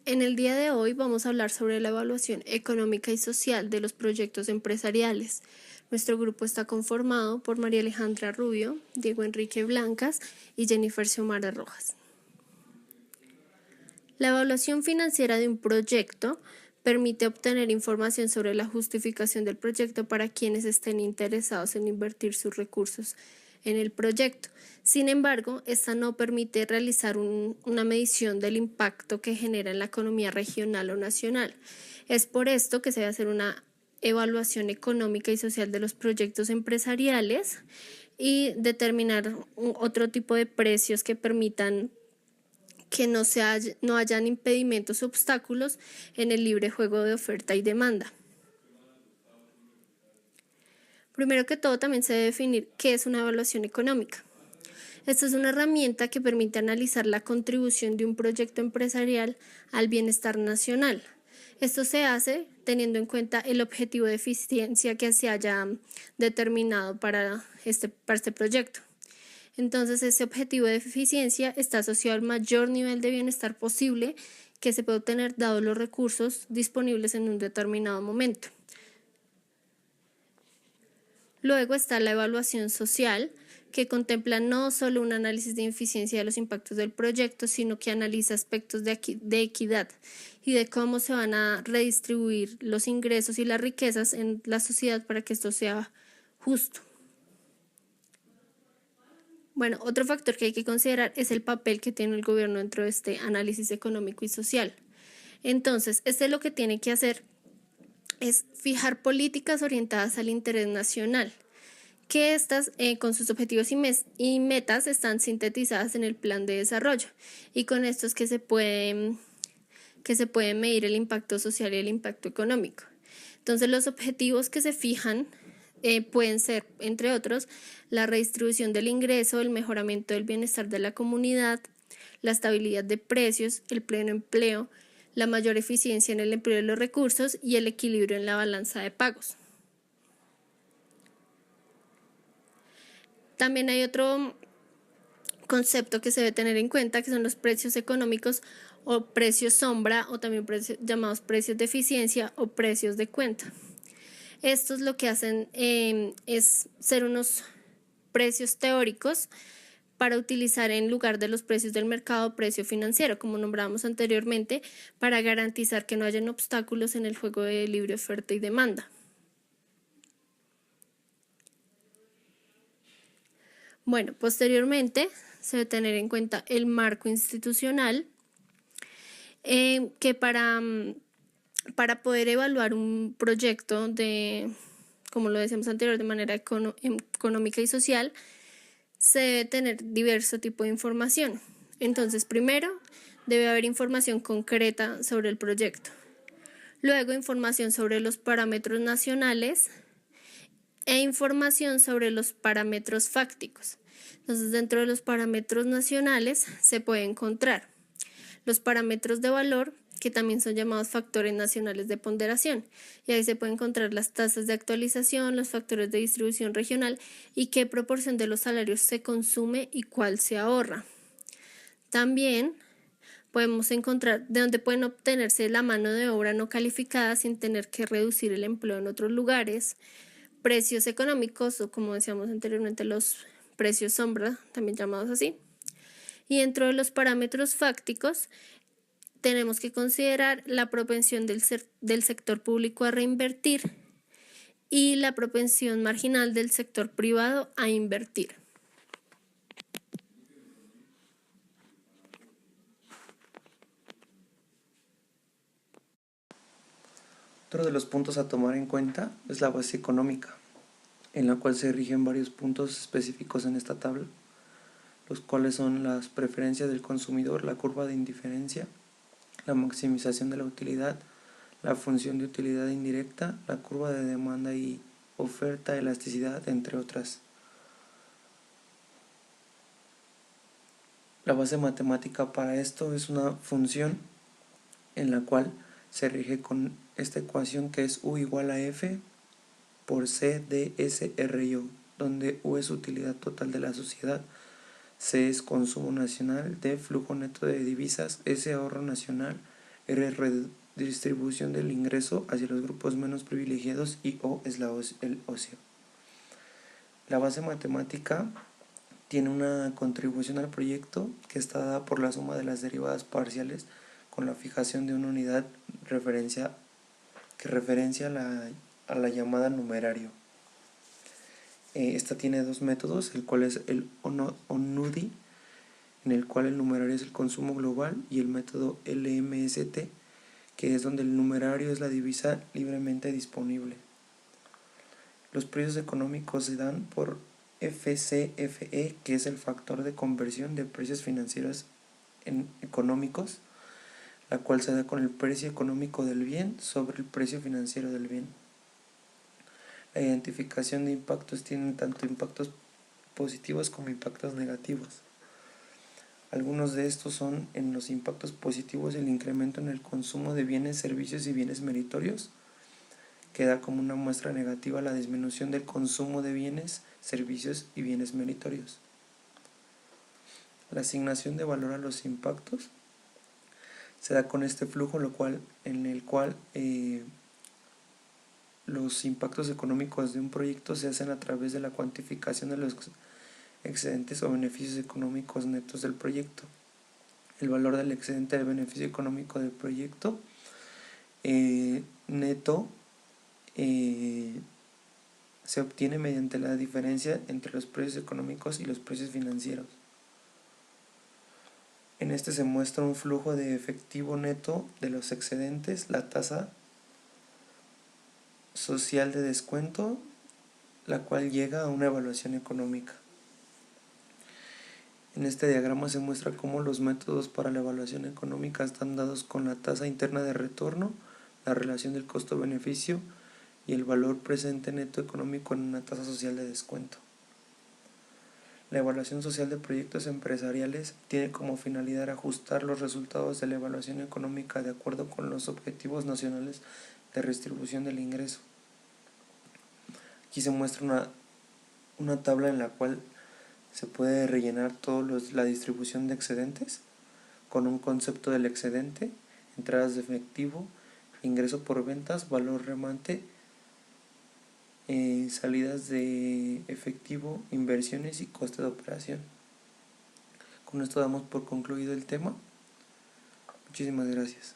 En el día de hoy vamos a hablar sobre la evaluación económica y social de los proyectos empresariales. Nuestro grupo está conformado por María Alejandra Rubio, Diego Enrique Blancas y Jennifer Xiomara Rojas. La evaluación financiera de un proyecto permite obtener información sobre la justificación del proyecto para quienes estén interesados en invertir sus recursos en el proyecto. Sin embargo, esta no permite realizar una medición del impacto que genera en la economía regional o nacional. Es por esto que se debe hacer una evaluación económica y social de los proyectos empresariales y determinar otro tipo de precios que permitan que no hayan impedimentos o obstáculos en el libre juego de oferta y demanda. Primero que todo, también se debe definir qué es una evaluación económica. Esta es una herramienta que permite analizar la contribución de un proyecto empresarial al bienestar nacional. Esto se hace teniendo en cuenta el objetivo de eficiencia que se haya determinado para este proyecto. Entonces, ese objetivo de eficiencia está asociado al mayor nivel de bienestar posible que se puede obtener dado los recursos disponibles en un determinado momento. Luego está la evaluación social, que contempla no solo un análisis de eficiencia de los impactos del proyecto, sino que analiza aspectos de equidad y de cómo se van a redistribuir los ingresos y las riquezas en la sociedad para que esto sea justo. Bueno, otro factor que hay que considerar es el papel que tiene el gobierno dentro de este análisis económico y social. Entonces, lo que tiene que hacer es fijar políticas orientadas al interés nacional, que estas con sus objetivos y metas están sintetizadas en el plan de desarrollo, y con esto es que se puede medir el impacto social y el impacto económico. Entonces, los objetivos que se fijan pueden ser, entre otros, la redistribución del ingreso, el mejoramiento del bienestar de la comunidad, la estabilidad de precios, el pleno empleo, la mayor eficiencia en el empleo de los recursos y el equilibrio en la balanza de pagos. También hay otro concepto que se debe tener en cuenta, que son los precios económicos o precios sombra, o también llamados precios de eficiencia o precios de cuenta. Estos lo que hacen es ser unos precios teóricos para utilizar en lugar de los precios del mercado precio financiero, como nombramos anteriormente, para garantizar que no hayan obstáculos en el juego de libre oferta y demanda. Bueno, posteriormente se debe tener en cuenta el marco institucional, que para poder evaluar un proyecto como lo decíamos anterior, de manera económica y social, se debe tener diverso tipo de información. Entonces, primero, debe haber información concreta sobre el proyecto. Luego, información sobre los parámetros nacionales e información sobre los parámetros fácticos. Entonces, dentro de los parámetros nacionales se puede encontrar los parámetros de valor, que también son llamados factores nacionales de ponderación, y ahí se pueden encontrar las tasas de actualización, los factores de distribución regional y qué proporción de los salarios se consume y cuál se ahorra. También podemos encontrar de dónde pueden obtenerse la mano de obra no calificada sin tener que reducir el empleo en otros lugares, precios económicos, o como decíamos anteriormente, los precios sombra, también llamados así. Y dentro de los parámetros fácticos tenemos que considerar la propensión del sector público a reinvertir y la propensión marginal del sector privado a invertir. Otro de los puntos a tomar en cuenta es la base económica, en la cual se rigen varios puntos específicos en esta tabla, los cuales son las preferencias del consumidor, la curva de indiferencia, la maximización de la utilidad, la función de utilidad indirecta, la curva de demanda y oferta, elasticidad, entre otras. La base matemática para esto es una función en la cual se rige con esta ecuación, que es U igual a F por C de S R I, donde U es utilidad total de la sociedad, C es consumo nacional, D flujo neto de divisas, S ahorro nacional R es redistribución del ingreso hacia los grupos menos privilegiados y O es el ocio. La base matemática tiene una contribución al proyecto que está dada por la suma de las derivadas parciales con la fijación de una unidad que referencia a la llamada numerario. Esta tiene dos métodos, el cual es el ONUDI, en el cual el numerario es el consumo global, y el método LMST, que es donde el numerario es la divisa libremente disponible. Los precios económicos se dan por FCFE, que es el factor de conversión de precios financieros en económicos, la cual se da con el precio económico del bien sobre el precio financiero del bien. La identificación de impactos tiene tanto impactos positivos como impactos negativos. Algunos de estos son: en los impactos positivos, el incremento en el consumo de bienes, servicios y bienes meritorios, que da como una muestra negativa la disminución del consumo de bienes, servicios y bienes meritorios. La asignación de valor a los impactos se da con este flujo, en el cual los impactos económicos de un proyecto se hacen a través de la cuantificación de los excedentes o beneficios económicos netos del proyecto. El valor del excedente del beneficio económico del proyecto neto se obtiene mediante la diferencia entre los precios económicos y los precios financieros. En este se muestra un flujo de efectivo neto de los excedentes, la tasa social de descuento, la cual llega a una evaluación económica. En este diagrama se muestra cómo los métodos para la evaluación económica están dados con la tasa interna de retorno, la relación del costo-beneficio y el valor presente neto económico en una tasa social de descuento. La evaluación social de proyectos empresariales tiene como finalidad ajustar los resultados de la evaluación económica de acuerdo con los objetivos nacionales de redistribución del ingreso. Aquí se muestra una tabla en la cual se puede rellenar la distribución de excedentes con un concepto del excedente, entradas de efectivo, ingreso por ventas, valor remate, salidas de efectivo, inversiones y coste de operación. Con esto damos por concluido el tema. Muchísimas gracias.